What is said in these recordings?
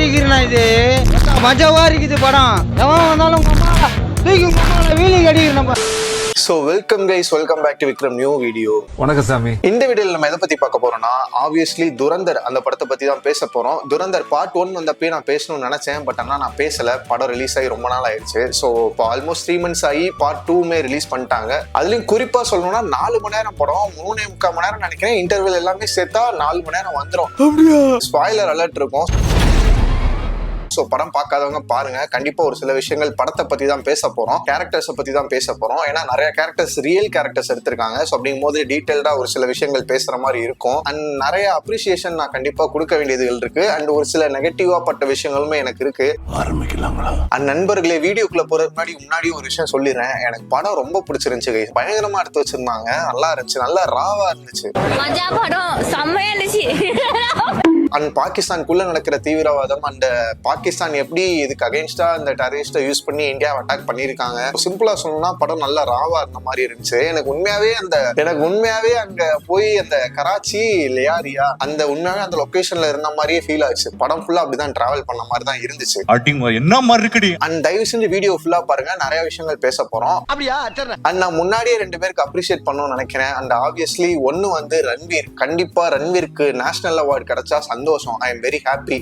அடிக்கிறேன் இது மஜாவா இருக்குது படம். எவன் வந்தாலும் வீலி அடிக்கிறேன் நம்ம. So welcome guys, welcome back to Vikram new video. வணக்கம் சாமி. இந்த வீடியோவில் நம்ம எதை பத்தி பார்க்க போறோம்னா, ஆப்வியஸ்லி துரந்தர் அந்த படத்தை பத்தி தான் பேச போறோம். துரந்தர் பார்ட் 1 வந்தப்பே நான் பேசணும்னு நினைச்சேன், பட் ஆனால் நான் பேசல. படம் ரிலீஸ் ஆகி ரொம்ப நாள் ஆயிடுச்சு. ஸோ இப்போ ஆல்மோஸ்ட் 3 months ஆகி பார்ட் 2 ரிலீஸ் பண்ணிட்டாங்க. அதுலயும் குறிப்பா சொல்லணும்னா 4 மணி நேரம் படம், 3.25 மணி நேரம் நினைக்கிறேன். இன்டர்வல் எல்லாமே சேர்த்தா 4 மணி நேரம் வந்துடும். ஸ்பாயிலர் அலர்ட் இருக்கும். ஸோ படம் பார்க்காதவங்க பாருங்க. கண்டிப்பா ஒரு சில விஷயங்கள் படத்தை பத்தி தான் பேச போறோம், கேரக்டர்ஸை பத்தி தான் பேச போறோம். ஏன்னா நிறைய கேரக்டர்ஸ் ரியல் கேரக்டர்ஸ் எடுத்திருக்காங்க. ஸோ அப்படிங்கும் போது டீடைல்டா ஒரு சில விஷயங்கள் பேசுற மாதிரி இருக்கும். அண்ட் நிறைய அப்ரிசியேஷன் நான் கண்டிப்பா கொடுக்க வேண்டியதுகள் இருக்கு. அண்ட் ஒரு சில நெகட்டிவா பட்ட விஷயங்களுமே எனக்கு இருக்கு. ஆரம்பிக்கலாங்களா? அண்ட் நண்பர்களே, வீடியோக்குள்ள போறதுக்கு முன்னாடி ஒரு விஷயம் சொல்லிடுறேன். எனக்கு படம் ரொம்ப பிடிச்சிருந்துச்சு. பயங்கரமா எடுத்து வச்சிருந்தாங்க, நல்லா இருந்துச்சு, நல்லா ராவா இருந்துச்சு. அண்ட் பாகிஸ்தானுக்குள்ள நடக்கிற தீவிரவாதம் அண்ட் பாகிஸ்தான் எப்படி இதுக்கு அகைன்ஸ்டா அந்த டெரரிஸ்ட யூஸ் பண்ணி இந்தியாவை அட்டாக் பண்ணிருக்காங்க. சிம்பிளா சொல்லணும்னா படம் நல்லா ராவா இருந்த மாதிரி இருந்துச்சு. எனக்கு உண்மையாவே அங்க போய் அந்த கராச்சி லியாரியா அந்த உண்மையாவே அந்த லொகேஷன்ல இருந்த மாதிரியே ஃபீல் ஆச்சு. படம் ஃபுல்லா அப்படிதான் டிராவல் பண்ண மாதிரி தான் இருந்துச்சு. என்ன மாதிரி இருக்குடி. அண்ட் தயவு செஞ்சு வீடியோ ஃபுல்லா பாருங்க, நிறைய விஷயங்கள் பேச போறோம். அண்ட் நான் முன்னாடியே 2 பேருக்கு அப்ரிஷியேட் பண்ணணும்னு நினைக்கிறேன். அண்ட் ஆப்வியஸ்லி ஒன்னு வந்து ரன்வீர். கண்டிப்பா ரன்வீருக்கு நேஷனல் அவார்டு கிடைச்சா சந்தோஷம். I am very happy.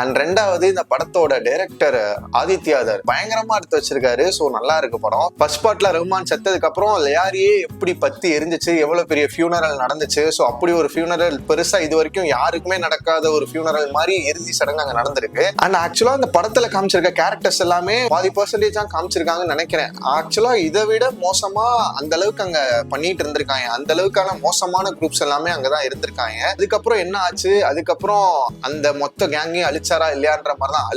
And ரெண்டாவது, இந்த படத்தோட டைரக்டர் ஆதித்யாதர் பயங்கரமா எடுத்து வச்சிருக்காரு. சோ நல்லா இருக்கு படம். ஃபர்ஸ்ட் பார்ட்ல ரஹ்மான் செத்ததுக்கு அப்புறம் லியாரியே எப்படி பத்தி எரிஞ்சிச்சு, எவ்வளவு பெரிய ஃபியூனரல் நடந்துச்சு. சோ அப்படி ஒரு ஃபியூனரல் பெருசா இது வரைக்கும் யாருக்குமே நடக்காத ஒரு ஃபியூனரல் மாதிரி இறுதி சடங்கு அங்க நடந்திருக்கு. அண்ட் ஆக்சுவலா அந்த படத்துல காமிச்சிருக்க கேரக்டர்ஸ் எல்லாமே 40% தான் காமிச்சிருக்காங்கன்னு நினைக்கிறேன். ஆக்சுவலா இதை விட மோசமா அந்த அளவுக்கு அங்க பண்ணிட்டு இருந்திருக்காங்க. அந்த அளவுக்கான மோசமான குரூப்ஸ் எல்லாமே அங்கதான் இருந்திருக்காங்க. அதுக்கப்புறம் என்ன ஆச்சு, அதுக்கப்புறம் அந்த மொத்த கேங்கையும் அழிச்சாரா இல்லையான்ற மாதிரி தான்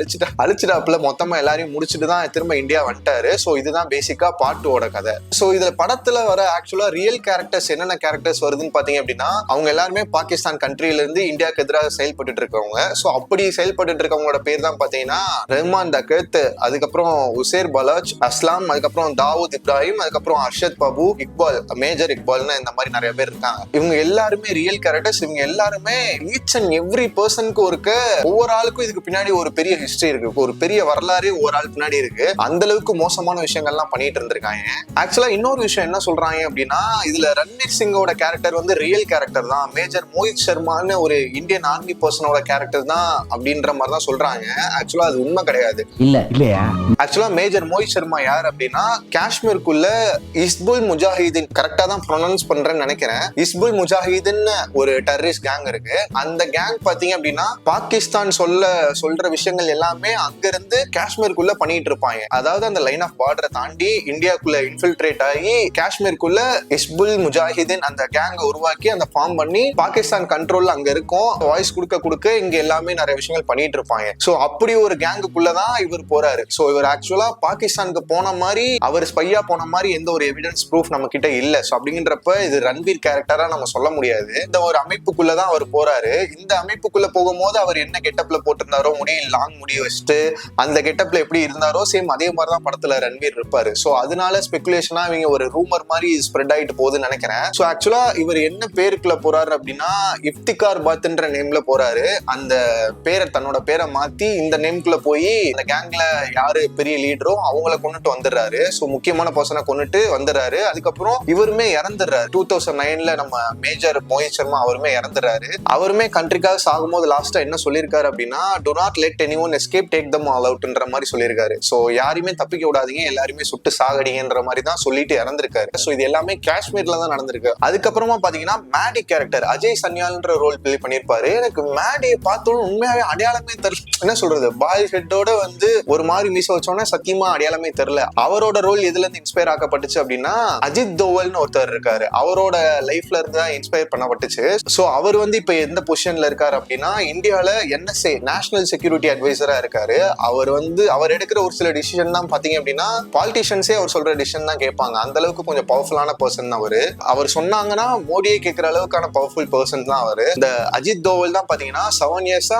அழிச்சிட்டாப்புல மொத்தமா எல்லாரையும் முடிச்சுட்டு தான் திரும்ப இந்தியா வந்துட்டாரு. சோ இதுதான் பேசிக்கா பார்ட் 2 கதை. சோ இதுல படத்துல வர ஆக்சுவலா ரியல் கேரக்டர்ஸ் என்னென்ன கேரக்டர்ஸ் வருதுன்னு பாத்தீங்க அப்படின்னா, அவங்க எல்லாருமே பாகிஸ்தான் கண்ட்ரில இருந்து இந்தியாவுக்கு எதிராக செயல்பட்டு இருக்கவங்க. சோ அப்படி செயல்பட்டு இருக்கவங்களோட பேர் தான் பாத்தீங்கன்னா ரஹ்மான் தகத், அதுக்கப்புறம் உசேர் பலாஜ், அஸ்லாம், அதுக்கப்புறம் தாவூத் இப்ராஹிம், அதுக்கப்புறம் அர்ஷத் பாபு, இக்பால், மேஜர் இக்பால்னு இந்த மாதிரி நிறைய பேர் இருக்காங்க. இவங்க எல்லாருமே ரியல் கேரக்டர்ஸ். இவங்க எல்லாருமே ஈச் அண்ட் எவ்ரி பர்சனுக்கு ஒவ்வொரு ஆளுக்கும் இதுக்கு பின்னாடி ஒரு பெரிய ஹிஸ்டரி இருக்கு, ஒரு பெரிய வரலாறு ஒரு ஆள் பின்னாடி இருக்கு. அந்த அளவுக்கு மோசமான விஷயங்கள்லாம் பண்ணிட்டு இருந்திருக்காங்க. ஆக்சுவலா இன்னொரு விஷயம் என்ன சொல்றாங்க அப்படின்னா, இதுல ரன்வீர் சிங்கோட கேரக்டர் வந்து ரியல் கேரக்டர் தான், மேஜர் மோஹித் சர்மான்னு ஒரு இந்தியன் ஆர்மி பர்சனோட கேரக்டர் தான் அப்படின்ற மாதிரி தான் சொல்றாங்க. ஆக்சுவலா அது உண்மை கிடையாது. இல்லையா? ஆக்சுவலா மேஜர் மோஹித் சர்மா யார் அப்படின்னா, காஷ்மீருக்குள்ள இஸ்புல் முஜாஹிதீன், கரெக்டா தான் ப்ரொனவுன்ஸ் பண்றேன்னு நினைக்கிறேன், இஸ்புல் முஜாஹிதீன் ஒரு டெரரிஸ்ட் கேங் இருக்கு. அந்த கேங் பாத்தீங்க அப்படின்னா பாகிஸ்தான் சொல்ற விஷயங்கள் எல்லாமே அங்க இருந்து காஷ்மீருக்குள்ள பண்ணிட்டு இருப்பாங்க. அதாவது அந்த லைன் ஆஃப் பார்டரை தாண்டி இந்தியாக்குள்ள இன்ஃபில்ட்ரேட் ஆகி காஷ்மீருக்குள்ள இஸ்புல் முஜாஹிதீன் அந்த கேங்க உருவாக்கி அந்த ஃபார்ம் பண்ணி பாகிஸ்தான் கண்ட்ரோல்ல அங்க இருக்கும். வாய்ஸ் கொடுக்க இங்க எல்லாமே நிறைய விஷயங்கள் பண்ணிட்டு இருப்பாங்க. சோ அப்படி ஒரு கேங்குக்குள்ளதான் இவர் போறாரு. சோ இவர் ஆக்சுவலா பாகிஸ்தானுக்கு போன மாதிரி, அவர் ஸ்பையா போன மாதிரி எந்த ஒரு எவிடன்ஸ் ப்ரூஃப் நம்ம கிட்ட இல்ல. சோ அப்படிங்கிறப்ப இது ரன்வீர் கேரக்டரா நம்ம சொல்ல முடியாது. இந்த ஒரு அமைப்புக்குள்ளதான் அவர் போறாரு. இந்த அமைப்புக்குள்ள போகும்போது அவர் என்ன கெட்டப்ல போட்டிருந்தாரோ, லாங் முடி வச்சுட்டு அந்த கெட்டப்ல எப்படி இருந்தாரோ சேம் அதே மாதிரிதான் படத்துல ரன்வீர் இருப்பாரு. சோ அதனால ஸ்பெகுலேஷனா இவங்க ஒரு ரூமர் மாதிரி ஸ்ப்ரெட் ஆயிட்டு போகுதுன்னு நினைக்கிறேன். சோ ஆக்சுவலா இவர் என்ன பேருக்குள்ள போறாரு அப்படின்னா, இஃப்திகார் பாத்ன்ற நேம்ல போறாரு. அந்த பேரை, தன்னோட பேரை மாத்தி இந்த நேம்குள்ள போய் அந்த கேங்ல யாரு பெரிய லீடரோ அவங்கள கொண்டுட்டு வந்துடுறாரு. சோ முக்கியமான பர்சனை கொண்டுட்டு வந்துடுறாரு. அதுக்கப்புறம் இவருமே இறந்துடுறாரு. 2009ல நம்ம மேஜர் மோஹித் சர்மா அவருமே இறந்துடுறாரு. அவருமே கண்ட்ரிக்காக சாகும்போது லாஸ்டா என்ன சொல்லியிருக்காரு அப்படின்னா, do not let anyone escape, take them all outன்ற மாதிரி சொல்லியிருக்காரு. சோ யாருமே தப்பிக்க விடாதீங்க, எல்லாருமே சுட்டு சாகடிங்கன்ற மாதிரி தான் சொல்லிட்டு இறந்திருக்காரு. சோ இது எல்லாமே காஷ்மீர்ல தான் நடந்திருக்கு. அதுக்கப்புறமா பாத்தீங்கன்னா மேடி கேரக்டர் அஜய் சன்யால்ன்ற ரோல் பிளே பண்ணிருப்பாரு. எனக்கு மேடியை பார்த்தோம் உண்மையாவே அடையாளமே தெரியல. என்ன சொல்றது, பாய் ஹெட்டோட வந்து ஒரு மாதிரி மீச வச்சோன்னா சத்தியமா அடையாளமே தெரியல. அவரோட ரோல் எதுல இருந்து இன்ஸ்பயர் ஆக்கப்பட்டுச்சு அப்படின்னா, அஜித் தோவல்னு ஒருத்தர் இருக்காரு, அவரோட லைஃப்ல இருந்து தான் இன்ஸ்பயர் பண்ணப்பட்டுச்சு. சோ அவர் வந்து இப்ப எந்த பொசிஷன்ல இருக்காரு அப்படின்னா, இந்தியால NSA நேஷனல் செக்யூரிட்டி அட்வைசரா இருக்காரு. அவர் எடுக்கிற ஒரு சில டிசிஷன் தான் பாத்தீங்க அப்படின்னா பாலிட்டிஷியன்ஸே அவர் சொல்ற டிசிஷன் தான் கேட்பாங்க. அந்த அளவுக்கு கொஞ்சம் பவர்ஃபுல்லான பர்சன் தான் அவர் சொன்னாங்கன்னா மோடியை கேட்கிற அளவுக்கான பவர்ஃபுல் பர்சன் தான் அவரு. இந்த அஜித் தோவல் தான் பாத்தீங்கன்னா 7 இயர்ஸா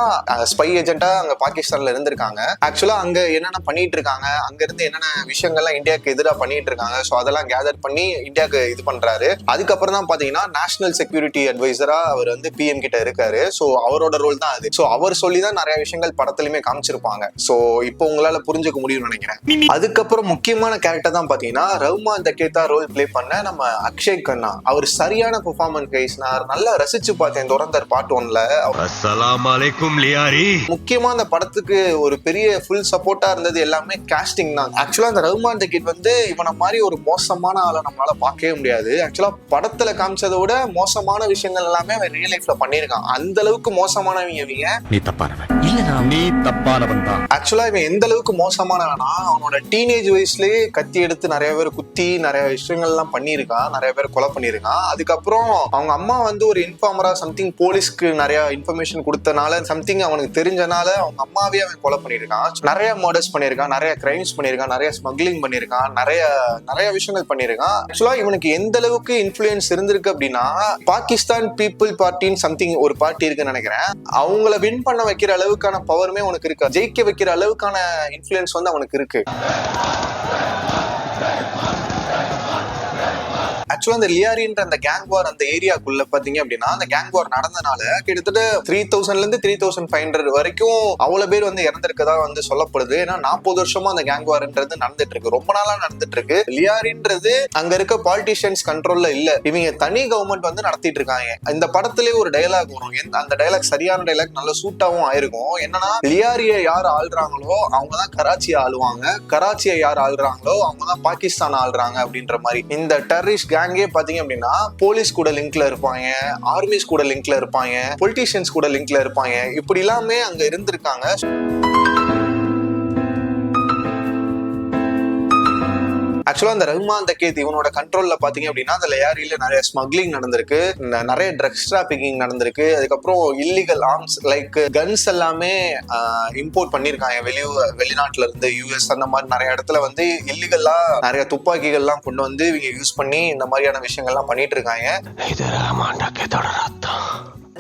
ஸ்பை ஏஜென்ட்டா அங்க பாகிஸ்தான்ல இருந்திருக்காங்க. ஆக்சுவலா அங்க என்னென்ன பண்ணிட்டு இருக்காங்க, அங்க இருந்து என்னென்ன விஷயங்கள்லாம் இந்தியாவுக்கு எதிராக பண்ணிட்டு இருக்காங்க, சோ அதெல்லாம் கேதர் பண்ணி இந்தியாவுக்கு இது பண்றாரு. அதுக்கப்புறம் தான் பாத்தீங்கன்னா நேஷனல் செக்யூரிட்டி அட்வைசரா அவர் வந்து பிஎம் கிட்ட இருக்காரு. ஸோ அவரோட ரோல் தான் அது. ஸோ அவர் சொல்லி தான் நிறைய விஷயங்கள் படத்துலயுமே காமிச்சிருப்பாங்க. ஸோ இப்போ உங்களால புரிஞ்சுக்க முடியும்னு நினைக்கிறேன். அதுக்கப்புறம் முக்கியமான கேரக்டர் தான் பாத்தீங்கன்னா ரஹ்மான் தக்கேத்தா ரோல் பிளே பண்ண நம்ம அக்ஷய் கண்ணா. அவர் சரியான பெர்ஃபார்மன்ஸ் கைஸ்னார். நல்லா ரசிச்சு பார்த்தேன் துரந்தர் பார்ட் 1ல. அஸ்ஸலாமு அலைக்கும் லியாரி. முக்கியமா அந்த படத்துக்கு ஒரு பெரிய ஃபுல் சப்போர்ட்டா இருந்தது எல்லாமே காஸ்டிங் தான். ஆக்சுவலா அந்த ரஹ்மான் தக்கேத் வந்து இவனை மாதிரி ஒரு மோசமான ஆளை நம்மளால பார்க்கவே முடியாது. ஆக்சுவலா படத்துல காமிச்சதை விட மோசமான விஷயங்கள் எல்லாமே அவன் ரியல் லைஃப்ல பண்ணியிருக்கான். அந்த அளவுக்கு மோசமானவங்க இவங்க. நீ தப்பானவன் இல்ல, நீ தப்பானவன் தான். ஆக்சுவலா இவன் எந்த அளவுக்கு மோசமானவனா, அவனோட டீனேஜ் வயசுலயே கத்தி எடுத்து நிறைய பேர் குத்தி நிறைய விஷயங்கள் எல்லாம் பண்ணியிருக்கான். நிறைய பேர் கொலை பண்ணியிருக்கான். அதுக்கப்புறம் அவங்க அம்மா வந்து ஒரு இன்ஃபார்மரா சம்திங் போலீஸ்க்கு நிறைய இன்ஃபர்மேஷன் கொடுத்தனால சம்திங் அவனுக்கு தெரிஞ்சனால அவங்க அம்மாவே அவன் கொலை பண்ணியிருக்கான். நிறைய மர்டர்ஸ் பண்ணியிருக்கான், நிறைய கிரைம்ஸ் பண்ணியிருக்கான், நிறைய ஸ்மக்லிங் பண்ணியிருக்கான், நிறைய விஷயங்கள் பண்ணியிருக்கான். ஆக்சுவலா இவனுக்கு எந்த அளவுக்கு இன்ஃப்ளூயன்ஸ் இருந்திருக்கு அப்படின்னா, பாகிஸ்தான் பீப்புள் பார்ட்டின்னு சம்திங் ஒரு பார்ட்டி இருக்குன்னு நினைக்கிறேன். அவங்கள வின் பண்ண வைக்கிற அளவுக்கான பவருமே அவனுக்கு இருக்கு. ஜெயிக்க வைக்கிற அளவுக்கான இன்ஃப்ளூயன்ஸ் வந்து அவனுக்கு இருக்கு. ஆக்சுவலா அந்த லியாரின்ற அந்த கேங் வார் அந்த ஏரியாக்குள்ள பாத்தீங்க அப்படின்னா, அந்த கேங் வார் நடந்தனால கிட்டத்தட்ட 3000ல இருந்து 3500 வரைக்கும் அவ்வளவு பேர் வந்து இறந்திருக்கதா வந்து சொல்லப்படுது. ஏன்னா 40 வருஷமா அந்த கேங் வார்ன்றது நடந்துட்டு இருக்கு, ரொம்ப நாளா நடந்துட்டு இருக்கு. லியாரின்றது அங்க இருக்க பாலிட்டிஷியன்ஸ் கண்ட்ரோல்ல இல்ல, இவங்க தனி கவர்மெண்ட் வந்து நடத்திட்டு இருக்காங்க. இந்த படத்திலேயே ஒரு டயலாக் வரும். அந்த டயலாக் சரியான டயலாக், நல்ல சூட்டாவும் ஆயிருக்கும். என்னன்னா, லியாரியை யார் ஆள்றாங்களோ அவங்கதான் கராச்சியை ஆளுவாங்க, கராச்சியை யார் ஆள்றாங்களோ அவங்கதான் பாகிஸ்தான் ஆள்றாங்க அப்படின்ற மாதிரி. இந்த டெரரிஸ்ட் கேங்கே பாத்தீங்க அப்படின்னா போலீஸ் கூட லிங்க்ல இருப்பாங்க, ஆர்மிஸ் கூட லிங்க்ல இருப்பாங்க, பொலிட்டீஷியன்ஸ் கூட லிங்க்ல இருப்பாங்க. இப்படி எல்லாமே அங்க இருந்திருக்காங்க. ஆக்சுவலா அந்த ரஹ்மான் தக்கேத் இவனோட கண்ட்ரோல்ல பாத்தீங்க அப்படின்னா அந்த லியாரியில நிறைய ஸ்மக்லிங் நடந்திருக்கு, நிறைய ட்ரக்ஸ் டிராபிகிங் நடந்திருக்கு. அதுக்கப்புறம் இல்லீகல் ஆர்ம்ஸ் லைக் கன்ஸ் எல்லாமே இம்போர்ட் பண்ணிருக்காங்க வெளிநாட்டுல இருந்து, யூஎஸ் அந்த மாதிரி நிறைய இடத்துல வந்து இல்லீகலா நிறைய துப்பாக்கிகள் எல்லாம் கொண்டு வந்து இவங்க யூஸ் பண்ணி இந்த மாதிரியான விஷயங்கள்லாம் பண்ணிட்டு இருக்காங்க. இது ரஹ்மான் தக்கேத்தோட ரத்தம்.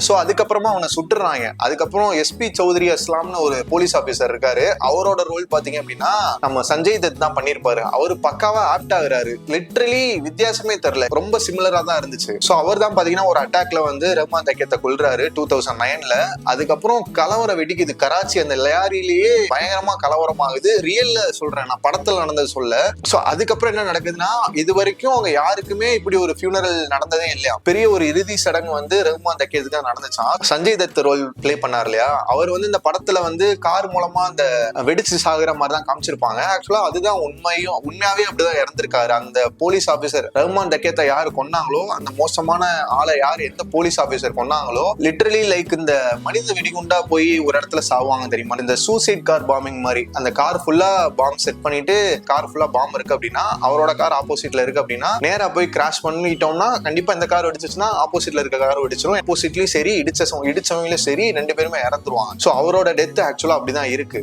ஸோ அதுக்கப்புறமா அவனை சுட்டுறாங்க. அதுக்கப்புறம் எஸ்பி சௌத்ரி அஸ்லாம்னு ஒரு போலீஸ் ஆஃபீஸர் இருக்காரு. அவரோட ரோல் பாத்தீங்க அப்படின்னா நம்ம சஞ்சய் தத் தான் பண்ணிருப்பாரு. அவரு பக்காவா ஆப்ட் ஆகுறாரு. லிட்டரலி வித்தியாசமே தெரியல, ரொம்ப சிமிலரா தான் இருந்துச்சு. ஸோ அவர் தான் பாத்தீங்கன்னா ஒரு அட்டாக்ல வந்து ரஹ்மான் தக்கேத்தை கொல்றாரு 2009ல. அதுக்கப்புறம் கலவரம் வெடிக்குது கராச்சி, அந்த லியாரிலேயே பயங்கரமா கலவரமாகுது. ரியல்ல சொல்றேன், நான் படத்துல நடந்தது சொல்ல. ஸோ அதுக்கப்புறம் என்ன நடக்குதுன்னா, இது வரைக்கும் அவங்க யாருக்குமே இப்படி ஒரு ஃபியூனரல் நடந்ததே இல்லையா. பெரிய ஒரு இறுதி சடங்கு வந்து ரஹ்மான் தக்கேத்துக்கு நடந்துச்சான். சஞ்சய் தத் ரோல் பிளே பண்ணார் இல்லையா, அவர் வந்து இந்த படத்துல வந்து கார் மூலமா அந்த வெடிச்சு சாகுற மாதிரி தான் காமிச்சிருப்பாங்க. ஆக்சுவலா அதுதான் உண்மையாவே அப்படிதான் இறந்திருக்காரு. அந்த போலீஸ் ஆபீசர் ரஹ்மான் தக்கேத்தை யாரு கொன்னாங்களோ, அந்த மோசமான ஆளை யார் எந்த போலீஸ் ஆபீசர் கொன்னாங்களோ, லிட்டரலி லைக் இந்த மனித வெடிகுண்டா போய் ஒரு இடத்துல சாவாங்க தெரியுமா, இந்த சூசைட் கார் பாம்பிங் மாதிரி. அந்த கார் ஃபுல்லா பாம்பு செட் பண்ணிட்டு கார் ஃபுல்லா பாம்பு இருக்கு அப்படின்னா, அவரோட கார் ஆப்போசிட்ல இருக்கு அப்படின்னா நேரா போய் கிராஷ் பண்ணிட்டோம்னா கண்டிப்பா இந்த கார் வெடிச்சுன்னா ஆப்போசிட்ல இருக்க கார் வெடிச்சிடும். ஆப்போசிட்லயும் சரி இடிச்சவங்களும் சரி 2 பேருமே இறந்துருவாங்க. சோ அவரோட டெத் ஆக்சுவலா அப்படிதான் இருக்கு.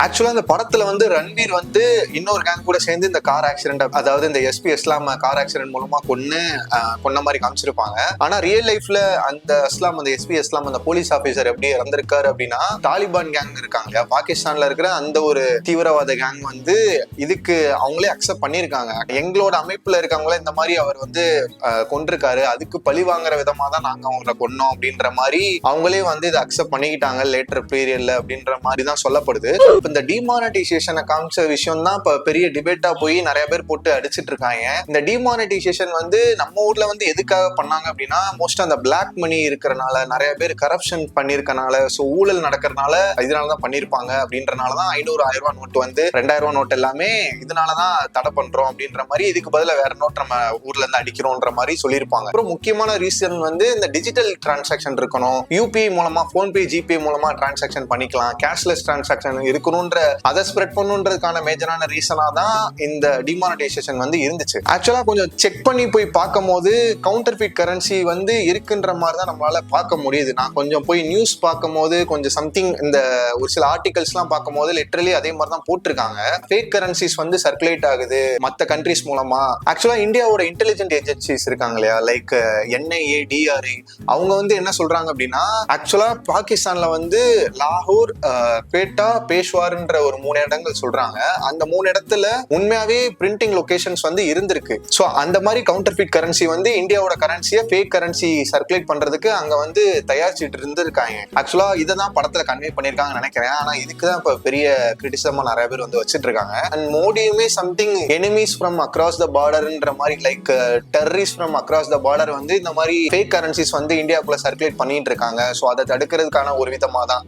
ஆக்சுவலா இந்த படத்துல வந்து ரன்வீர் வந்து இன்னொரு கேங் கூட சேர்ந்து இந்த கார் ஆக்சிடென்ட், அதாவது இந்த எஸ்பி அஸ்லாம் கார் ஆக்சிடென்ட் மூலமா கொன்ன மாதிரி காமிச்சிருப்பாங்க. ஆனா ரியல் லைஃப்ல அந்த அஸ்லாம், அந்த எஸ்பி அஸ்லாம் அந்த போலீஸ் ஆபீசர் எப்படி இறந்திருக்காரு அப்படின்னா, தாலிபான் கேங் இருக்காங்க பாகிஸ்தான்ல இருக்கிற அந்த ஒரு தீவிரவாத கேங் வந்து இதுக்கு அவங்களே அக்செப்ட் பண்ணிருக்காங்க. எங்களோட அமைப்புல இருக்கவங்கள இந்த மாதிரி அவர் வந்து கொண்டிருக்காரு, அதுக்கு பழி வாங்குற விதமா தான் நாங்க அவங்களை கொன்னோம் அப்படின்ற மாதிரி அவங்களே வந்து இதை அக்செப்ட் பண்ணிக்கிட்டாங்க லேட்டர் பீரியட்ல அப்படின்ற மாதிரி தான் சொல்லப்படுது. இந்த டிமானிட்டைசேஷனை காமிச்ச விஷயம் தான் இப்ப பெரிய டிபேட்டா போய் நிறைய பேர் போட்டு அடிச்சிட்டு இருக்காங்க. இந்த டிமானிட்டைசேஷன் வந்து நம்ம ஊர்ல வந்து எதுக்காக பண்ணாங்க அப்படின்னா, மோஸ்ட் அந்த பிளாக் மணி இருக்கிறனால, நிறைய பேர் கரப்ஷன் பண்ணிருக்கனால, சோ ஊழல் நடக்கிறதுனால இதனாலதான் பண்ணிருப்பாங்க அப்படின்றனாலதான் 500 1000 நோட்டு வந்து 2000 நோட்டு எல்லாமே இதனாலதான் தடை பண்றோம் அப்படின்ற மாதிரி, இதுக்கு பதிலா வேற நோட் நம்ம ஊர்ல இருந்து அடிக்கிறோம்ன்ற மாதிரி சொல்லியிருப்பாங்க. அப்புறம் முக்கியமான ரீசன் வந்து இந்த டிஜிட்டல் டிரான்சாக்ஷன் இருக்கணும், யூபிஐ மூலமா போன்பே ஜிபே மூலமா டிரான்சாக்ஷன் பண்ணிக்கலாம், கேஷ்லெஸ் டிரான்சாக்ஷன் இருக்கணும், அதை ஸ்ப்ரெட் பண்ணுன்றதுக்கான மேஜரான ரீசனா தான் இந்த டிமானிட்டைசேஷன் வந்து இருந்துச்சு. ஆக்சுவலா கொஞ்சம் செக் பண்ணி போய் பார்க்கும் போது கவுண்டர்ஃபிட் கரன்சி வந்து இருக்குன்ற மாதிரி தான் நம்மளால பார்க்க முடியுது. நான் கொஞ்சம் போய் நியூஸ் பார்க்கும் போது கொஞ்சம் சம்திங் இந்த ஒரு சில ஆர்டிகல்ஸ் எல்லாம் பார்க்கும் போது லிட்டரலி அதே மாதிரி தான் போட்டிருக்காங்க. ஃபேக் கரன்சிஸ் வந்து சர்க்குலேட் ஆகுது மற்ற கண்ட்ரிஸ் மூலமா. ஆக்சுவலா இந்தியாவோட இன்டெலிஜென்ட் ஏஜென்சிஸ் இருக்காங்க இல்லையா, லைக் NIA DRI, அவங்க வந்து என்ன சொல்றாங்க அப்படின்னா, ஆக்சுவலா பாகிஸ்தான்ல வந்து லாகூர், பேட்டா, பேஷ்வா பேஷ்வார்ன்ற ஒரு 3 இடங்கள் சொல்றாங்க. அந்த 3 இடத்துல உண்மையாவே பிரிண்டிங் லொகேஷன்ஸ் வந்து இருந்திருக்கு. சோ அந்த மாதிரி கவுண்டர்ஃபிட் கரன்சி வந்து இந்தியாவோட கரன்சியை ஃபேக் கரன்சி சர்க்குலேட் பண்றதுக்கு அங்க வந்து தயாரிச்சுட்டு இருந்திருக்காங்க. ஆக்சுவலா இதை தான் படத்துல கன்வே பண்ணிருக்காங்கன்னு நினைக்கிறேன். ஆனா இதுக்குதான் இப்ப பெரிய கிரிட்டிசமா நிறைய பேர் வந்து வச்சிட்டு இருக்காங்க. அண்ட் மோடியுமே something enemies from across the பார்டர்ன்ற மாதிரி like terrorist from across the border வந்து இந்த மாதிரி ஃபேக் கரன்சிஸ் வந்து இந்தியாவுக்குள்ள சர்க்குலேட் பண்ணிட்டு இருக்காங்க. சோ அதை தடுக்கிறதுக்கான ஒரு விதமா தான்.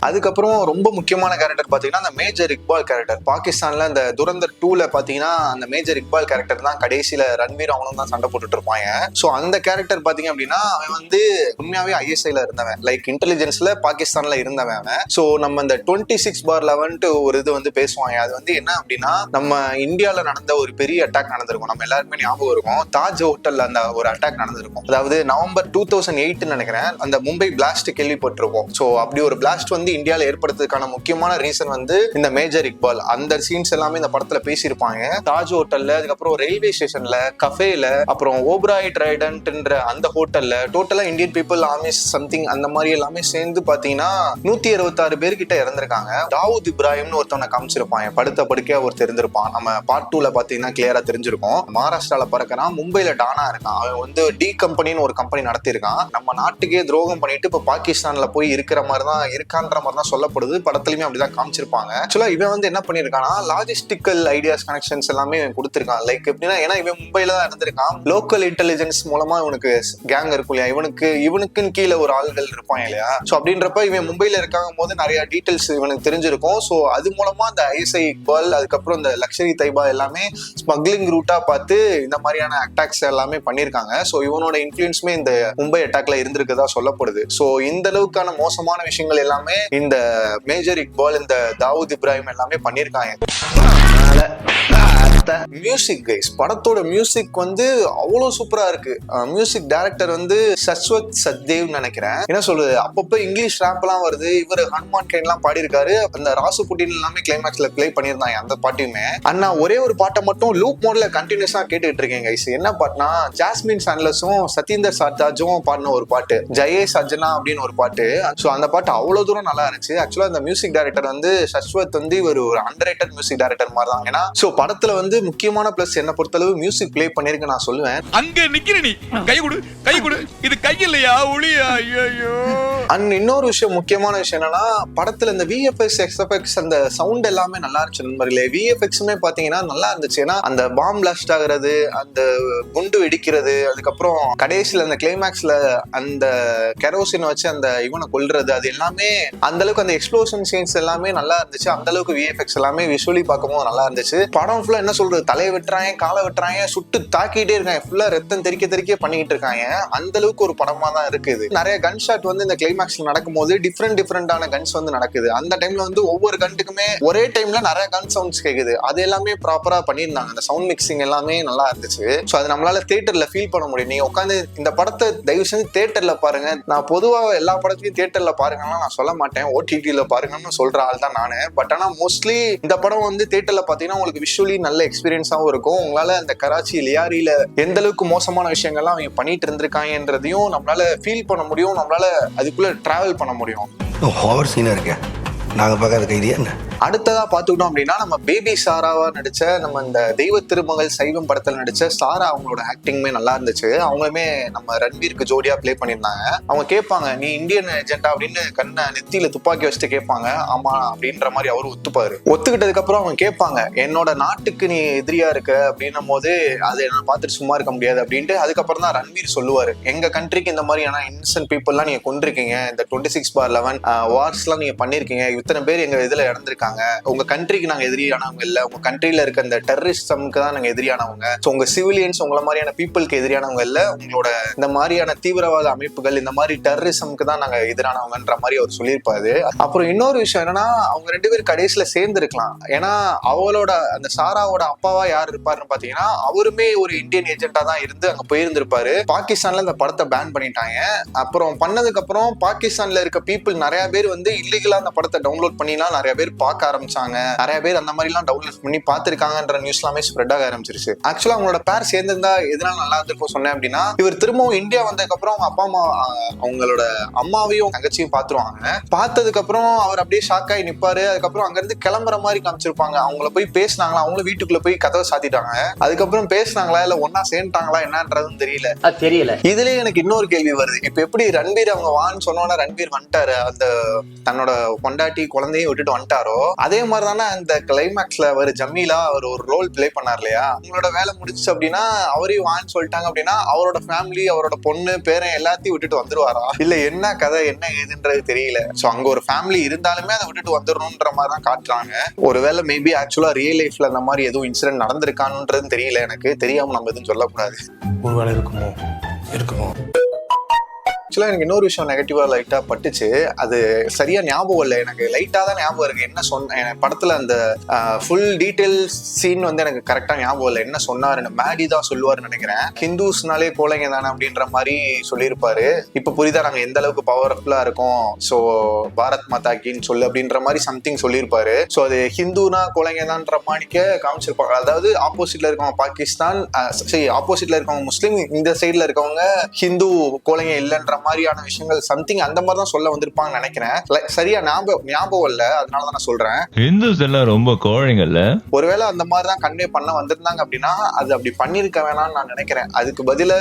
அதுக்கப்புறம் ரொம்ப முக்கியமான கேரக்டர் பாத்தீங்கன்னா அந்த மேஜர் இக்பால் கேரக்டர். பாகிஸ்தான்ல இந்த துரந்தர் 2ல பாத்தீங்கன்னா அந்த மேஜர் இக்பால் கேரக்டர் தான் கடைசியில ரன்வீர் அவனும் தான் சண்டை போட்டுட்டு இருப்பாங்க. சோ அந்த கேரக்டர் பாத்தீங்க அப்படின்னா அவன் வந்து உண்மையாவே ISIல இருந்தவன், லைக் இன்டெலிஜென்ஸ்ல பாகிஸ்தான்ல இருந்தவன். சோ நம்ம இந்த 26/11 ஒரு இது வந்து பேசுவாங்க. அது வந்து என்ன அப்படின்னா நம்ம இந்தியால நடந்த ஒரு பெரிய அட்டாக் நடந்திருக்கும். நம்ம எல்லாருமே ஞாபகம் இருக்கும், தாஜ் ஹோட்டல்ல அந்த ஒரு அட்டாக் நடந்திருக்கும். அதாவது நவம்பர் 2008 நினைக்கிறேன். அந்த மும்பை பிளாஸ்ட் கேள்விப்பட்டிருப்போம். சோ அப்படி ஒரு பிளாஸ்ட் வந்து இந்தியால ஏற்படுறதுக்கான முக்கியமான ரீசன் வந்து இந்த மேஜர் இக்பால். அந்த சீன்ஸ் எல்லாமே இந்த படத்துல பேசியிருப்பாங்க. தாஜ் ஹோட்டல்ல, அதுக்கப்புறம் ரயில்வே ஸ்டேஷன்ல, கஃபேல, அப்புறம் ஓப்ராய் ட்ரைடன்ட்ன்ற அந்த ஹோட்டல்ல டோட்டலா இந்தியன் பீப்புள் ஆர்மிஸ் சம்திங் அந்த மாதிரி எல்லாமே சேர்ந்து பாத்தீங்கன்னா 166 பேர்கிட்ட இறந்திருக்காங்க. தாவூத் இப்ராஹிம்னு ஒருத்தவனை காமிச்சிருப்பாங்க, படுத்த படுக்கையா ஒருத்தர் இருந்திருப்பான். நம்ம பார்ட் 2ல பாத்தீங்கன்னா கிளியரா தெரிஞ்சிருக்கும். மகாராஷ்டிரால பறக்கிறான், மும்பைல டானா இருக்கான். அவன் வந்து டி கம்பெனின்னு ஒரு கம்பெனி நடத்திருக்கான். நம்ம நாட்டுக்கே துரோகம் பண்ணிட்டு இப்ப பாகிஸ்தான்ல போய் இருக்கிற மாதிரி தான் இருக்கான்ற மாதிரி தான் சொல்லப்படுது. படத்துலயுமே அப்படிதான் காமிச்சிருப்பாங்க. ஆக்சுவலா இவன் வந்து என்ன பண்ணிருக்கானா லாஜிஸ்டிக்கல் ஐடியாஸ் கனெக்ஷன்ஸ் எல்லாமே இவன் கொடுத்திருக்கான். லைக் எப்படின்னா, ஏன்னா இவன் மும்பைல தான் இருந்திருக்கான். லோக்கல் இன்டெலிஜென்ஸ் மூலமா இவனுக்கு கேங் இருக்கும் இல்லையா, இவனுக்குன்னு கீழே ஒரு ஆள்கள் இருப்பாங்க இல்லையா. சோ அப்படின்றப்ப இவன் மும்பைல இருக்காங்க போது நிறைய டீடைல்ஸ் இவனுக்கு தெரிஞ்சிருக்கும். சோ அது மூலமா இந்த ISI இக்பால், அதுக்கப்புறம் இந்த லக்ஷரி தைபா எல்லாமே ஸ்மக்லிங் ரூட்டா பார்த்து இந்த மாதிரியான அட்டாக்ஸ் எல்லாமே பண்ணிருக்காங்க. சோ இவனோட இன்ஃபுளுன்ஸுமே இந்த மும்பை அட்டாக்ல இருந்திருக்குதா சொல்லப்படுது. சோ இந்த அளவுக்கான மோசமான விஷயங்கள் எல்லாமே இந்த மேஜர் இக்பால், இந்த தாவூத் இப்ராஹிம் எல்லாமே பண்ணிருக்காங்க. மியூசிக் கைஸ், படத்தோட மியூசிக் வந்து அவ்வளவு சூப்பரா இருக்கு. மியூசிக் டைரக்டர் வந்து சஸ்வத் சத்தேவ் நினைக்கிறேன். என்ன சொல்றது, அப்பப்ப இங்கிலீஷ் ராப் எல்லாம் வருது. இவர் ஹனுமான் கேன் எல்லாம் பாடியிருக்காரு. அந்த ராசு புட்டின் எல்லாமே கிளைமேக்ஸ்ல பிளே பண்ணியிருந்தாங்க அந்த பாட்டையுமே. அண்ணா ஒரே ஒரு பாட்டை மட்டும் லூப் மோட்ல கண்டினியூஸா கேட்டுட்டு இருக்கேன் கைஸ். என்ன பாட்டுனா, ஜாஸ்மின் சாண்ட்லஸும் சதீந்தர் சர்தாஜும் பாடின ஒரு பாட்டு, ஜெயே சஜ்னா அப்படின்னு ஒரு பாட்டு. சோ அந்த பாட்டு அவ்வளவு தூரம் நல்லா இருந்துச்சு. ஆக்சுவலா இந்த மியூசிக் டைரக்டர் வந்து சஸ்வத் வந்து ஒரு அண்டர்ரேட்டட் மியூசிக் டைரக்டர் மாதிரி தான். ஏன்னா சோ படத்துல வந்து முக்கியமான பிளஸ் என்ன பொறுத்தளவு மியூசிக் பிளே பண்ணிருக்கு நான் சொல்லுவேன். அங்க நிக்கிற நீ கை கொடு இது கை இல்லையா ஒளியா. ஐயோ. அண்ட் இன்னொரு விஷயம், முக்கியமான விஷயம் என்னன்னா, படத்துல இந்த VFX XFX அந்த சவுண்ட் எல்லாமே நல்லா இருந்துச்சு நண்பர்களே. VFXமே பாத்தீங்கன்னா நல்லா இருந்துச்சு. ஏன்னா அந்த பாம் பிளாஸ்ட் ஆகுறது, அந்த குண்டு வெடிக்கிறது, அதுக்கப்புறம் கடைசியில அந்த கிளைமேக்ஸ்ல அந்த கெரோசின் வச்சு அந்த இவனை கொல்றது, அது எல்லாமே அந்த அளவுக்கு அந்த எக்ஸ்ப்ளோஷன் சீன்ஸ் எல்லாமே நல்லா இருந்துச்சு. அந்த அளவுக்கு VFX எல்லாமே விஷுவலி பார்க்கும்போது நல்லா இருந்துச்சு. படம் ஃபுல்லா என்ன சொல்றது, தலையை வெட்டுறாங்க, காலை வெட்டுறாங்க, சுட்டு தாக்கிட்டே இருக்காங்க, ஃபுல்லா ரத்தம் தெறிக்க பண்ணிட்டு இருக்காங்க. அந்த அளவுக்கு ஒரு படமா தான் இருக்குது. நிறைய கன் ஷாட் வந்து இந்த கிளைமேக்ஸ்ல நடக்கும்போது டிஃப்ரெண்டான கன்ஸ் வந்து நடக்குது. அந்த டைம்ல வந்து ஒவ்வொரு கன்ட்டுக்குமே ஒரே டைம்ல நிறைய கன் சவுண்ட்ஸ் கேக்குது. அது எல்லாமே ப்ராப்பரா பண்ணியிருந்தாங்க. அந்த சவுண்ட் மிக்சிங் எல்லாமே நல்லா இருந்துச்சு. ஸோ அது நம்மளால தியேட்டர்ல ஃபீல் பண்ண முடியும். நீங்க உட்காந்து இந்த படத்தை தயவு செஞ்சு தியேட்டர்ல பாருங்க. நான் பொதுவாக எல்லா படத்தையும் தியேட்டர்ல பாருங்கன்னா நான் சொல்ல மாட்டேன், OTTல பாருங்கன்னு சொல்ற ஆள் தான் நானு. பட் ஆனா மோஸ்ட்லி இந்த படம் வந்து தியேட்டர்ல பாத்தீங்கன்னா உங்களுக்கு விஷுவலி நல்ல எக்ஸ்பீரியன்ஸாவும் இருக்கும். உங்களால அந்த கராச்சி லியாரியில எந்த அளவுக்கு மோசமான விஷயங்கள்லாம் அவங்க பண்ணிட்டு இருந்திருக்காங்கன்றதையும் நம்மளால ஃபீல் பண்ண முடியும். நம்மளால அதுக்குள்ள டிராவல் பண்ண முடியும். ஓவர் சீனா இருக்க நாங்க பார்க்காத கைதியா என்ன. அடுத்ததா பாத்துக்கிட்டோம் அப்படின்னா, நம்ம பேபி சாராவா நடிச்ச, நம்ம இந்த தெய்வ திருமகள் சைவம் படத்துல நடிச்ச சாரா, அவங்களோட ஆக்டிங்குமே நல்லா இருந்துச்சு. அவங்களுமே நம்ம ரன்வீருக்கு ஜோடியா பிளே பண்ணியிருந்தாங்க. அவங்க கேட்பாங்க, நீ இந்தியன் ஏஜென்டா அப்படின்னு கண்ணை நெத்தியில துப்பாக்கி வச்சுட்டு கேட்பாங்க. ஆமா அப்படின்ற மாதிரி அவரு ஒத்துப்பாரு. ஒத்துக்கிட்டதுக்கு அப்புறம் அவங்க கேட்பாங்க, என்னோட நாட்டுக்கு நீ எதிரியா இருக்க அப்படின்னும் போது அதை நான் பார்த்துட்டு சும்மா இருக்க முடியாது அப்படின்ட்டு. அதுக்கப்புறம் தான் ரன்வீர் சொல்லுவாரு, எங்க கண்ட்ரிக்கு இந்த மாதிரியான இன்னசென்ட் பீப்புள்லாம் நீங்க கொண்டிருக்கீங்க, இந்த 26/11 வார்ஸ் எல்லாம் நீங்க பண்ணிருக்கீங்க, இத்தனை பேர் எங்க இதுல இறந்திருக்காங்க. உங்க கண்ட்ரிக்கு நாங்க எதிரியானவங்க இல்ல, உங்க கண்ட்ரில இருக்க இந்த டெரரிஸ்டம்க்கு தான் நாங்க எதிரியானவங்க. உங்க சிவிலியன்ஸ் உங்கள மாதிரியான பீப்புளுக்கு எதிரியானவங்க இல்ல, உங்களோட இந்த மாதிரியான தீவிரவாத அமைப்புகள், இந்த மாதிரி டெரரிசம்க்கு தான் நாங்க எதிரானவங்கன்ற மாதிரி அவர் சொல்லியிருப்பாரு. அப்புறம் இன்னொரு விஷயம் என்னன்னா, அவங்க 2 பேரும் கடைசியில சேர்ந்து இருக்கலாம். ஏன்னா அவளோட அந்த சாராவோட அப்பாவா யார் இருப்பாருன்னு பாத்தீங்கன்னா, அவருமே ஒரு இந்தியன் ஏஜென்டா தான் இருந்து அங்க போயிருந்திருப்பாரு. பாகிஸ்தான்ல இந்த படத்தை பேன் பண்ணிட்டாங்க. அப்புறம் பண்ணதுக்கு அப்புறம் பாகிஸ்தான்ல இருக்க பீப்புள் நிறைய பேர் வந்து இல்லீகலா அந்த படத்தை டவுன்லோட் பண்ணிலாம் நிறைய பேர் பார்க்க பார்க்க ஆரம்பிச்சாங்க. நிறைய பேர் அந்த மாதிரி எல்லாம் டவுன்லோட் பண்ணி பார்த்திருக்காங்கன்ற நியூஸ் எல்லாமே ஸ்ப்ரெட் ஆக ஆரம்பிச்சிருச்சு. ஆக்சுவலா அவங்களோட பேர் சேர்ந்திருந்தா எதனால நல்லா இருந்திருக்கும் சொன்னேன் அப்படின்னா, இவர் திரும்பவும் இந்தியா வந்ததுக்கு அப்புறம் அவங்க அப்பா அம்மா அவங்களோட அம்மாவையும் தங்கச்சியும் பாத்துருவாங்க. பார்த்ததுக்கு அப்புறம் அவர் அப்படியே ஷாக் ஆகி நிப்பாரு. அதுக்கப்புறம் அங்க இருந்து கிளம்புற மாதிரி காமிச்சிருப்பாங்க. அவங்கள போய் பேசினாங்களா, அவங்களும் வீட்டுக்குள்ள போய் கதவை சாத்திட்டாங்க. அதுக்கப்புறம் பேசினாங்களா இல்ல ஒன்னா சேர்ந்துட்டாங்களா என்னன்றதும் தெரியல. இதுலயே எனக்கு இன்னொரு கேள்வி வருது. இப்ப எப்படி ரன்பீர் அவங்க வான்னு சொன்னோன்னா ரன்பீர் வந்துட்டாரு, அந்த தன்னோட பொண்டாட்டி குழந்தையும் விட்டுட்டு வந்துட்டாரோ, அதே மாதிரிதானே அந்த கிளைமேக்ஸ்ல அவர் ஜமீலா அவர் ஒரு ரோல் பிளே பண்ணார் இல்லையா? உங்களோட வேலை முடிச்சு அப்படின்னா அவரையும் வான்னு சொல்லிட்டாங்க அப்படின்னா அவரோட ஃபேமிலி அவரோட பொண்ணு பேரன் எல்லாத்தையும் விட்டுட்டு வந்துருவாரா, இல்ல என்ன கதை என்ன ஏதுன்றது தெரியல. சோ அங்க ஒரு ஃபேமிலி இருந்தாலுமே அதை விட்டுட்டு வந்துடணும்ன்ற மாதிரி தான் காட்டுறாங்க. ஒருவேளை மேபி ஆக்சுவலா ரியல் லைஃப்ல அந்த மாதிரி எதுவும் இன்சிடென்ட் நடந்திருக்கானுன்றது தெரியல. எனக்கு தெரியாம நம்ம எதுவும் சொல்லக்கூடாது. ஒருவேளை இருக்குமோ. ஆக்சுவலா எனக்கு இன்னொரு விஷயம் நெகட்டிவா லைட்டா பட்டுச்சு. அது சரியா ஞாபகம் இல்லை, எனக்கு லைட்டா தான் ஞாபகம் இருக்கு. என்ன சொன்ன படத்துல அந்த ஃபுல் டீடைல் சீன் வந்து எனக்கு கரெக்டா ஞாபகம் இல்லை. என்ன சொன்னாரு, மேடி தான் சொல்லுவாருன்னு நினைக்கிறேன். ஹிந்துஸ்னாலே கோழைங்க தானே அப்படின்ற மாதிரி சொல்லியிருப்பாரு. இப்ப புரியுதா நாங்க எந்த அளவுக்கு பவர்ஃபுல்லா இருக்கோம், சோ பாரத் மாதா கீன்னு சொல்லு அப்படின்ற மாதிரி சம்திங் சொல்லியிருப்பாரு. சோ அது ஹிந்துனா கோழைங்க தான்ற மாதிரிக்க காமிச்சிருப்பாங்க. அதாவது ஆப்போசிட்ல இருக்கவங்க பாகிஸ்தான், ஆப்போசிட்ல இருக்கவங்க முஸ்லீம், இந்த சைட்ல இருக்கவங்க ஹிந்து கோழைங்க இல்லைன்ற மாதிரியான விஷயங்கள் சம்திங் அந்த மாதிரி தான் சொல்ல வந்திருப்பாங்கன்னு நினைக்கிறேன். சரியா ஞாபகம் இல்ல, அதனாலதான் நான் சொல்றேன். இந்துஸ் எல்லாம் ரொம்ப கோழைங்கல்ல. ஒருவேளை அந்த மாதிரி தான் கன்வே பண்ண வந்திருந்தாங்க அப்படின்னா அது அப்படி பண்ணிருக்க வேணாம்னு நான் நினைக்கிறேன். அதுக்கு பதிலா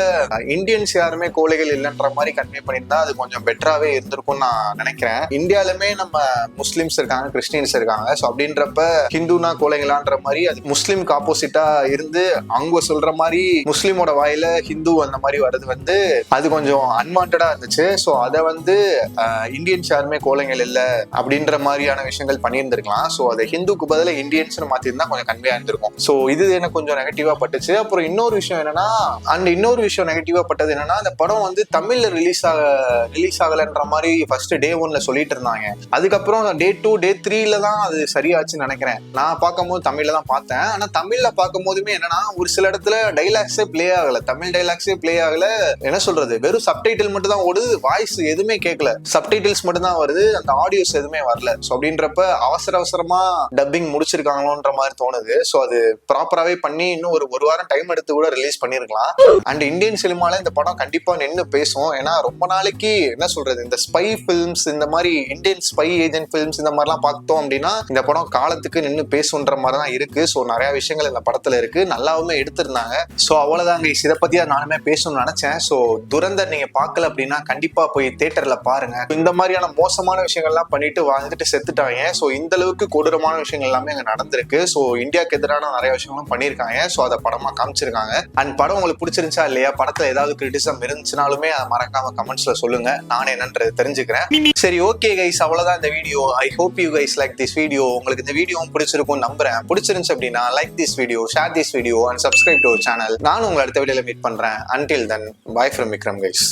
இந்தியன்ஸ் யாருமே கோழைகள் இல்லைன்ற மாதிரி கன்வே பண்ணியிருந்தா அது கொஞ்சம் பெட்டராவே இருந்திருக்கும்னு நான் நினைக்கிறேன். இந்தியாலுமே நம்ம முஸ்லிம்ஸ் இருக்காங்க, கிறிஸ்டியன்ஸ் இருக்காங்க. ஸோ அப்படின்றப்ப ஹிந்துனா கோழைங்களான்ற மாதிரி அது முஸ்லீமுக்கு ஆப்போசிட்டா இருந்து அவங்க சொல்ற மாதிரி முஸ்லீமோட வாயில ஹிந்து அந்த மாதிரி வர்றது வந்து அது கொஞ்சம் அன்வான்டா இருந்துச்சு. ஸோ அதை வந்து இந்தியன்ஸ் யாருமே கோழைங்கள் இல்லை அப்படின்ற மாதிரியான விஷயங்கள் பண்ணியிருந்திருக்கலாம். ஸோ அதை ஹிந்துக்கு பதிலாக இந்தியன்ஸ் மாத்திருந்தா கொஞ்சம் கன்வே ஆயிருந்திருக்கும். ஸோ இது எனக்கு கொஞ்சம் நெகட்டிவா பட்டுச்சு. அப்புறம் இன்னொரு விஷயம் என்னன்னா, இன்னொரு விஷயம் நெகட்டிவா பட்டது என்னன்னா, அந்த படம் வந்து தமிழ்ல ரிலீஸ் ஆகலன்ற மாதிரி ஃபர்ஸ்ட் டே 1ல சொல்லிட்டு இருந்தாங்க. அதுக்கப்புறம் டே 2 டே 3ல தான் அது சரியாச்சுன்னு நினைக்கிறேன். நான் பார்க்கும்போது தமிழ்ல தான் பார்த்தேன். ஆனா தமிழ்ல பார்க்கும் போதுமே என்னன்னா ஒரு சில இடத்துல டைலாக்ஸே பிளே ஆகல, தமிழ் டைலாக்ஸே பிளே ஆகல. என்ன சொல்றது, வெறும் சப்டைட்டில் மட்டும் தான் ஓடுது, வாய்ஸ் எதுவுமே கேட்கல, சப்டைட்டில்ஸ் மட்டும் தான் வருது, அந்த ஆடியோஸ் எதுவுமே வரல. ஸோ அப்படின்றப்ப அவசரமா டப்பிங் முடிச்சிருக்காங்களோன்ற மாதிரி தோணுது. ஸோ அது ப்ராப்பராகவே பண்ணி இன்னும் ஒரு வாரம் டைம் எடுத்து கூட ரிலீஸ் பண்ணிருக்கலாம். அண்ட் இந்தியன் சினிமால இந்த படம் கண்டிப்பா நின்று பேசும். ஏன்னா ரொம்ப நாளைக்கு என்ன சொல்றது, இந்த ஸ்பை பிலிம்ஸ், இந்த மாதிரி இந்தியன் ஸ்பை ஏஜென்ட் பிலிம்ஸ் இந்த மாதிரிலாம் பார்த்தோம் அப்படின்னா இந்த படம் காலத்துக்கு நின்று பேசுன்ற மாதிரி தான் இருக்கு. ஸோ நிறைய விஷயங்கள் இந்த படத்துல இருக்கு, நல்லாவுமே எடுத்திருந்தாங்க. ஸோ அவ்வளவுதாங்க, இதை பத்தியா நானுமே பேசணும்னு நினைச்சேன். ஸோ துரந்தர் நீங்க பார்க்கல அப்படின்னா கண்டிப்பா போய் தியேட்டர்ல பாருங்க. இந்த மாதிரியான மோசமான விஷயங்கள்லாம் பண்ணிட்டு வாழ்ந்துட்டு செத்துட்டாங்க. ஸோ இந்த அளவுக்கு கொடூரமான விஷயங்கள் எல்லாமே அங்க நடந்திருக்கு. ஸோ இந்தியாவுக்கு எதிரான நிறைய விஷயங்களும் பண்ணியிருக்காங்க. ஸோ அதை படமா காமிச்சிருக்காங்க. அண்ட் படம் உங்களுக்கு பிடிச்சிருந்துச்சா இல்லையா, படத்துல ஏதாவது கிரிட்டிசம் இருந்துச்சுனாலுமே அதை மறக்காம கமெண்ட்ஸ்ல சொல்லுங்க, நானே என்னன்றது தெரிஞ்சுக்கிறேன். சரி, ஓகே கைஸ், அவ்வளவுதான் இந்த video. I hope you guys like this video. உங்களுக்கு இந்த வீடியோ பிடிச்சிருக்கும் நம்புறேன். பிடிச்சிருந்துச்சு அப்படின்னா like this video, share this video and subscribe to our channel. நானும் உங்களை அடுத்த வீடியோல மீட் பண்றேன். Until then, bye from Vikram guys.